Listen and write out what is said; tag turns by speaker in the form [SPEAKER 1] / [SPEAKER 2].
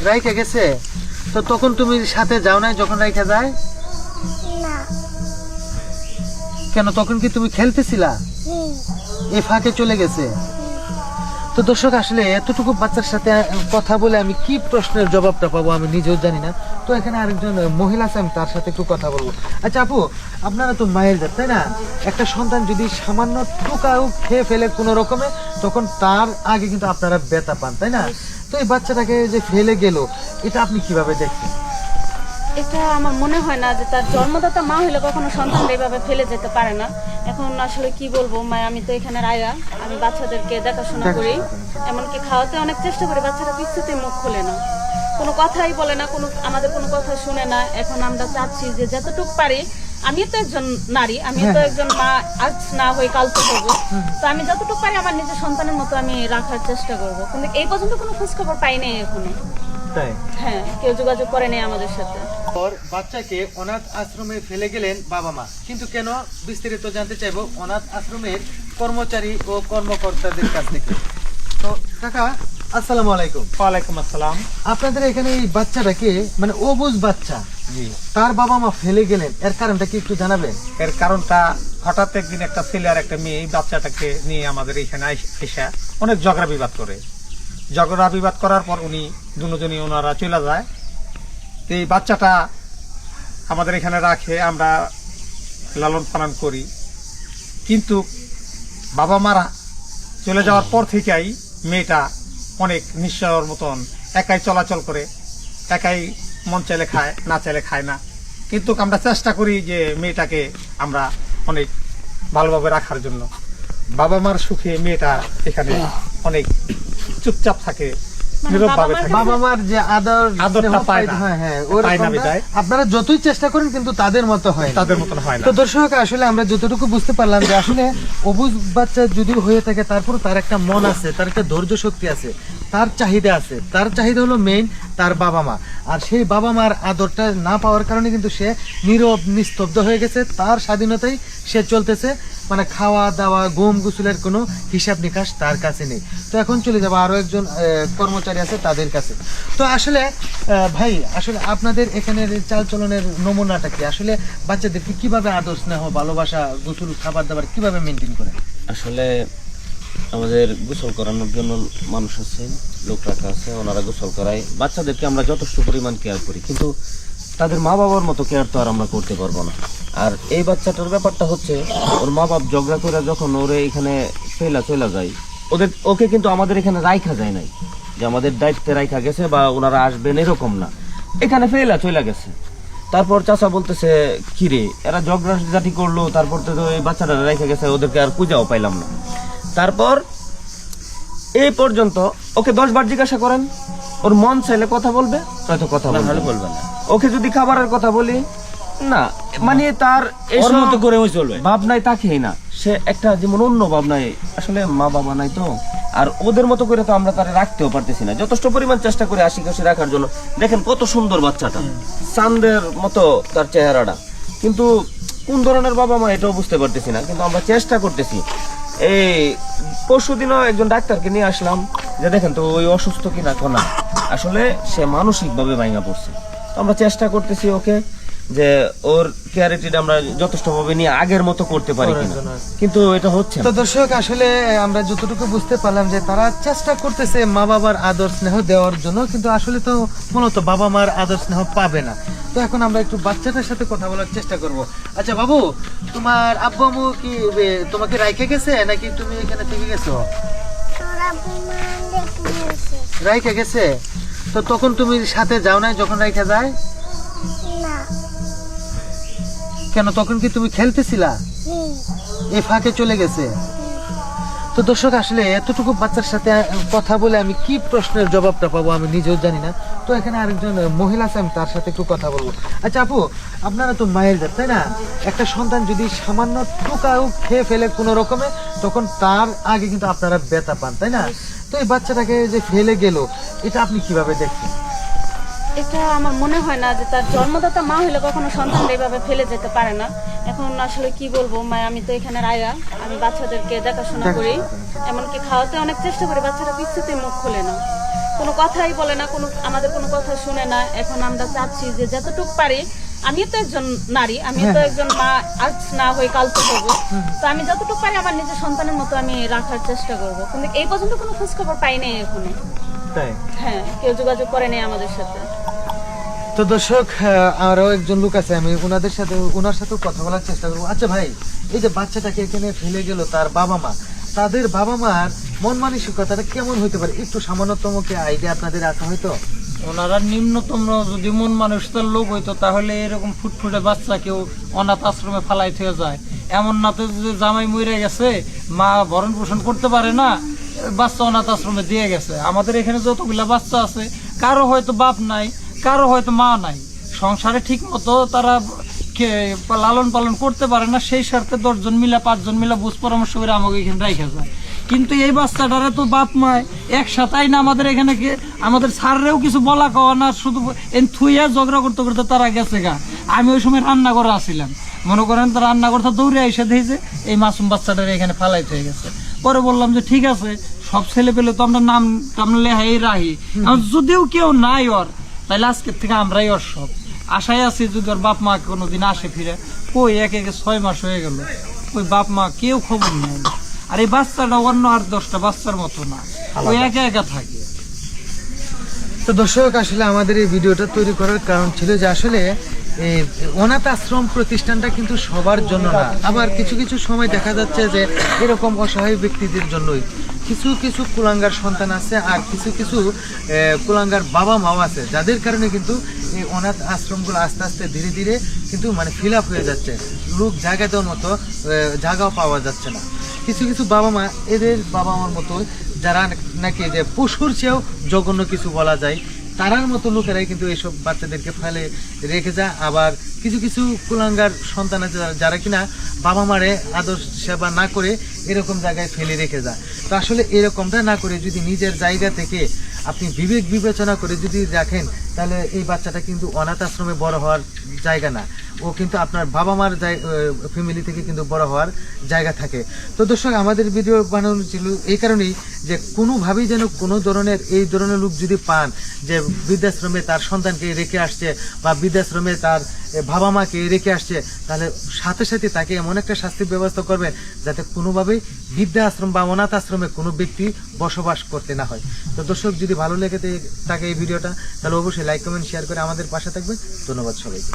[SPEAKER 1] রাইখা গেছে? তো তখন তুমি সাথে যাও নাই যখন রাইখা যায়?
[SPEAKER 2] না।
[SPEAKER 1] কেন, তখন কি তুমি খেলতেছিলা? এই ফাঁকে চলে গেছে? তো দর্শক, আসলে এতটুকু বাচ্চার সাথে কথা বলে আমি কি প্রশ্নের জবাবটা পাবো আমি নিজেও জানি না। তো এখানে আরেকজন মহিলা আছে, আমি তার সাথে একটু কথা বলবো। আচ্ছা আপু, আপনারা তো মায়ের জাত, তাই না? একটা সন্তান যদি সামান্য টুকাও খেয়ে ফেলে কোনো রকমে, তখন তার আগে কিন্তু আপনারা ব্যথা পান, তাই না? তো এই বাচ্চাটাকে যে ফেলে গেল, এটা আপনি কিভাবে দেখছেন?
[SPEAKER 3] এটা আমার মনে হয় না যে তার জন্মদাতা মা হলে কখনো সন্তান এইভাবে ফেলে যেতে পারে না। এখন আসলে কি বলবো, আমি তো এখানে রায়া, আমি বাচ্চাদেরকে দেখাশোনা করি, এমনকি খাওয়াতে অনেক চেষ্টা করি। বাচ্চারা কিছুতে মুখ খোলে না, কোনো কথাই বলে না, আমাদের কোনো কথা শুনে না। এখন আমরা চাচ্ছি যে যতটুকু পারি, আমি তো একজন নারী, আমি তো একজন মা, আজ না হয়ে কাল তো হবো, তো আমি যতটুকু পারি আমার নিজের সন্তানের মতো আমি রাখার চেষ্টা করবো। কিন্তু এই পর্যন্ত কোনো খোঁজ খবর পাই নাই এখনো।
[SPEAKER 1] তাই?
[SPEAKER 3] হ্যাঁ, কেউ যোগাযোগ করে নেই আমাদের সাথে।
[SPEAKER 1] বাচ্চাকে অনাথ আশ্রমে ফেলে গেলেন বাবা মা, কিন্তু কেন, বিস্তারিত জানতে চাইবো অনাথ আশ্রমের কর্মচারী ও কর্মকর্তাদের কাছ থেকে। তো কাকা, আসসালামু আলাইকুম।
[SPEAKER 4] ওয়ালাইকুম আসসালাম।
[SPEAKER 1] আপনাদের এখানে এই বাচ্চাটাকে, মানে অবুঝ বাচ্চা,
[SPEAKER 4] জি,
[SPEAKER 1] তার বাবা মা ফেলে গেলেন, এর কারণটা কি একটু জানাবেন?
[SPEAKER 4] এর কারণটা হঠাৎ একদিন একটা ছেলে আর একটা মেয়ে এই বাচ্চাটাকে নিয়ে আমাদের এখানে এসে অনেক ঝগড়া বিবাদ করে। ঝগড়া বিবাদ করার পর উনি দুজনই ওনারা চলে যায়। তো এই বাচ্চাটা আমাদের এখানে রাখে, আমরা লালন পালন করি। কিন্তু বাবা মারা চলে যাওয়ার পর থেকেই মেয়েটা অনেক নিঃস্বর মতন একাই চলাচল করে, একাই মন চাইলে খায়, না চাইলে খায় না। কিন্তু আমরা চেষ্টা করি যে মেয়েটাকে আমরা অনেক ভালোভাবে রাখার জন্য। বাবা মার সুখে মেয়েটা এখানে অনেক চুপচাপ থাকে, নীরবভাবে থাকে।
[SPEAKER 1] বাবা মার যে
[SPEAKER 4] আদরটা পায় না।
[SPEAKER 1] হ্যাঁ হ্যাঁ,
[SPEAKER 4] পায় না বিদায়।
[SPEAKER 1] আপনারা যতই চেষ্টা করেন কিন্তু তাদের মতো হয় না।
[SPEAKER 4] তাদের মতন হয় না।
[SPEAKER 1] তো দর্শক, আসলে আমরা যতটুকু বুঝতে পারলাম যে আসলে অবুঝ বাচ্চা যদিও হয়ে থাকে, তারপর তার একটা মন আছে, তার একটা ধৈর্য শক্তি আছে, তার চাহিদা আছে। তার চাহিদা হলো মেইন তার বাবা মা। আর সেই বাবা মার আদরটা না পাওয়ার কারণে কিন্তু সে নীরব নিস্তব্ধ হয়ে গেছে, তার স্বাধীনতাই সে চলতেছে। মানে খাওয়া দাওয়া, ঘুম গোসলের কোনো হিসাব নিকাশ তার কাছে নেই। তো এখন চলে যাবো আরো একজন কর্মচারী আছে তাদের কাছে। তো আসলে ভাই, আসলে আপনাদের এখানের চালচলনের নমুনাটা কি? আসলে বাচ্চাদেরকে কিভাবে আদর স্নেহ ভালোবাসা, গোসল, খাবার দাবার কিভাবে মেনটেন করেন?
[SPEAKER 5] আসলে আমাদের গোসল করানোর জন্য মানুষ আছে, লোক রাখা আছে, ওনারা গোসল করায়। বাচ্চাদেরকে আমরা যথেষ্ট পরিমাণ কেয়ার করি, কিন্তু তাদের মা বাবার মতো কেয়ার তো আর আমরা করতে পারবো না। আর এই বাচ্চাটার ব্যাপারটা হচ্ছে, ওর মা বাপ ঝগড়া করে যখন ওরে এখানে ফেলা চলে যায়, ওকে কিন্তু আমাদের এখানে রাইখা যায় নাই যে আমাদের দায়িত্বে রাইখা গেছে বা ওনারা আসবেন এরকম না, এখানে ফেলা চলে গেছে। তারপর চাচা বলতেছে, কিরে এরা ঝগড়াঝাটি করলো, তারপর তো এই বাচ্চাটা রেখে গেছে, ওদেরকে আর খুঁজাও পাইলাম না। তারপর এই পর্যন্ত ওকে 10 বার জিজ্ঞাসা করেন, ওর মন চাইলে কথা বলবে, হয়তো কথা বলবে না। ওকে যদি খাবারের কথা বলি, না, মানে তার এর মতো করে চলবে, ভাবনায় তাকেই না, সে একটা যেমন অন্য ভাবনায়। আসলে মা বাবা নাই তো, আর ওদের মতো করে তো আমরা তারা রাখতেও পারতেছি না। যথেষ্ট পরিমাণ চেষ্টা করে আশিকাশি রাখার জন্য। দেখেন কত সুন্দর বাচ্চাটা, চাঁদের মতো তার চেহারাটা, কিন্তু কোন ধরনের বাবা মা এটাও বুঝতে পারতেছি না, কিন্তু আমরা চেষ্টা করতেছি। এই পরশুদিনও একজন ডাক্তারকে নিয়ে আসলাম, যে দেখেন তো ওই অসুস্থ কিনা, কোনা আসলে সে মানসিক ভাবে ভাঙা পড়ছে। তো আমরা চেষ্টা করতেছি ওকে যে ওর কেয়ারিটিটা আমরা যথেষ্ট ভাবে নিয়ে আগের মতো করতে পারি কিনা, কিন্তু এটা হচ্ছে না।
[SPEAKER 1] তো দর্শক, আসলে আমরা যতটুকু বুঝতে পারলাম যে তারা চেষ্টা করতেছে মা বাবার আদর স্নেহ দেওয়ার জন্য, কিন্তু আসলে তো মূলত বাবা মার আদর স্নেহ পাবে না। তো এখন আমরা একটু বাচ্চাটার সাথে কথা বলার চেষ্টা করব। আচ্ছা বাবু, তোমার আব্বু আম্মু কি তোমাকে রাইখে গেছে নাকি তুমি এখানে থেকে গেছো? রাইখে গেছে? তো তখন তুমি সাথে যাও নাই যখন রাইখা যায়?
[SPEAKER 2] না।
[SPEAKER 1] কেন, তখন কি তুমি খেলতেছিলা? এই ফাঁকে চলে গেছে? তো দর্শক, আসলে এতটুকু বাচ্চার সাথে কথা বলে আমি কি প্রশ্নের জবাবটা পাবো আমি নিজেও জানি না। তো এখানে আরেকজন মহিলা আছে, আমি তার সাথে একটু কথা বলবো। আচ্ছা আপু, আপনারা তো মায়ের জাত, তাই না? একটা সন্তান যদি সামান্য টুকাও খেয়ে ফেলে কোনো রকমে, তখন তার আগে কিন্তু আপনারা ব্যথা পান, তাই না? তো এই বাচ্চাটাকে যে ফেলে গেল, এটা আপনি কিভাবে দেখছেন?
[SPEAKER 3] এটা আমার মনে হয় না যে তার জন্মদাতা মা হলে কখনো সন্তান এইভাবে ফেলে যেতে পারে না। এখন আসলে কি বলবো, আমি তো এখানে রায়া, আমি বাচ্চাদেরকে দেখাশোনা করি, এমনকি খাওয়াতে অনেক চেষ্টা করি। বাচ্চারা কিছুতে মুখ খোলে না, কোনো কথাই বলে না, কোনো আমাদের কোনো কথা শুনে না। এখন আমরা চাচ্ছি যে যতটুকু পারি, আমিও তো একজন নারী, আমিও তো একজন মা, আজ না হয়ে কাল তো হবো, তো আমি যতটুকু পারি আমার নিজের সন্তানের মতো আমি রাখার চেষ্টা করব। কিন্তু এই পর্যন্ত কোনো খোঁজ খবর পাই নাই এখনো।
[SPEAKER 1] তাই
[SPEAKER 3] হ্যাঁ, কেউ যোগাযোগ করে নেই আমাদের সাথে।
[SPEAKER 1] তো দর্শক, আরো একজন লোক আছে, আমি ওনার সাথেও কথা বলার চেষ্টা করবো। আচ্ছা ভাই, এই যে বাচ্চাটাকে এখানে ফেলে গেল তার বাবা মা, তাদের বাবা মার মন মানসিকতাটা কেমন হতে পারে? একটু সামান্যতম কি আইডিয়া আপনাদের আছে হয়তো?
[SPEAKER 6] ওনারা নিম্নতম যদি মন মানুষের লোক হইতো তাহলে এরকম ফুটফুটে বাচ্চা কেউ অনাথ আশ্রমে ফালাই থেকে যায়। এমন না তো যে জামাই মরে গেছে, মা ভরণ পোষণ করতে পারে না, বাচ্চা অনাথ আশ্রমে দিয়ে গেছে। আমাদের এখানে যতগুলা বাচ্চা আছে, কারো হয়তো বাপ নাই, কারো হয়তো মা নাই, সংসারে ঠিক মতো তারা লালন পালন করতে পারে না, সেই স্বার্থে 10 জন মিলে 5 জন মিলে বুঝ পরামর্শ করে আমাকে এখানে রাখা যায়। কিন্তু এই বাচ্চাটারে তো বাপ মায় একসাথেই না আমাদের এখানে আমাদের স্যাররেও কিছু বলা কওয়া না, শুধু থুইয়া ঝগড়া করতে করতে তারা গেছে গা। আমি ওই সময় রান্নাঘরে আসছিলাম, মনে করেন তো রান্নাঘরটা দৌড়ে এসে দিয়েছে এই মাসুম বাচ্চাটারে এখানে ফালাই হয়ে গেছে। পরে বললাম যে ঠিক আছে, সব ছেলে পেলে তো আমরা নাম টাম লেহাই রাহি, যদিও কেউ নাই ওর, তাহলে আজকের থেকে আমরাই ওর সব। আশায় আছি যদি ওর বাপ মা কোনোদিন আসে ফিরে, কই একে 6 মাস হয়ে গেল, ওই বাপ মা কেউ খবর নেই। আর এই বাচ্চাটা অন্য 8-10টা বাচ্চার মতো না, ওই একা একা থাকে।
[SPEAKER 1] তো দর্শক, আসলে আমাদের এই ভিডিওটা তৈরি করার কারণ ছিল যে আসলে এই অনাথ আশ্রম প্রতিষ্ঠানটা কিন্তু সবার জন্য না। আবার কিছু কিছু সময় দেখা যাচ্ছে যে এরকম অসহায় ব্যক্তিদের জন্যই কিছু কিছু কুলাঙ্গার সন্তান আছে, আর কিছু কিছু কুলাঙ্গার বাবা মাও আছে, যাদের কারণে কিন্তু এই অনাথ আশ্রমগুলো আস্তে আস্তে ধীরে ধীরে কিন্তু মানে ফিল আপ হয়ে যাচ্ছে। লোক জায়গা দেওয়ার মতো জায়গাও পাওয়া যাচ্ছে না। কিছু কিছু বাবা মা, এদের বাবা মার মতো যারা নাকি যে পশুর চেয়েও জঘন্য কিছু বলা যায়, তারার মতো লোকেরাই কিন্তু এইসব বাচ্চাদেরকে ফেলে রেখে যায়। আবার কিছু কিছু কুলাঙ্গার সন্তান আছে যারা কিনা বাবা মারে আদর সেবা না করে এরকম জায়গায় ফেলে রেখে যায়। তো আসলে এরকমটা না করে যদি নিজের জায়গা থেকে আপনি বিবেক বিবেচনা করে যদি রাখেন, তাহলে এই বাচ্চাটা কিন্তু অনাথ আশ্রমে বড় হওয়ার জায়গা না, ও কিন্তু আপনার বাবা মার ফ্যামিলি থেকে কিন্তু বড় হওয়ার জায়গা থাকে। তো দর্শক, আমাদের ভিডিও বানানো ছিল এই কারণেই যে কোনোভাবেই যেন কোনো ধরনের এই ধরনের লোক যদি পান যে বৃদ্ধাশ্রমে তার সন্তানকে রেখে আসছে বা বৃদ্ধাশ্রমে তার বাবা মাকে রেখে আসছে, তাহলে সাথে সাথে তাকে এমন একটা শাস্তির ব্যবস্থা করবেন যাতে কোনোভাবেই বৃদ্ধাশ্রম বা অনাথ আশ্রমে কোনো ব্যক্তি বসবাস করতে না হয়। তো দর্শক, যদি ভালো লেগে থাকে এই ভিডিওটা, তাহলে অবশ্যই লাইক কমেন্ট শেয়ার করে আমাদের পাশে থাকবেন। ধন্যবাদ সবাইকে।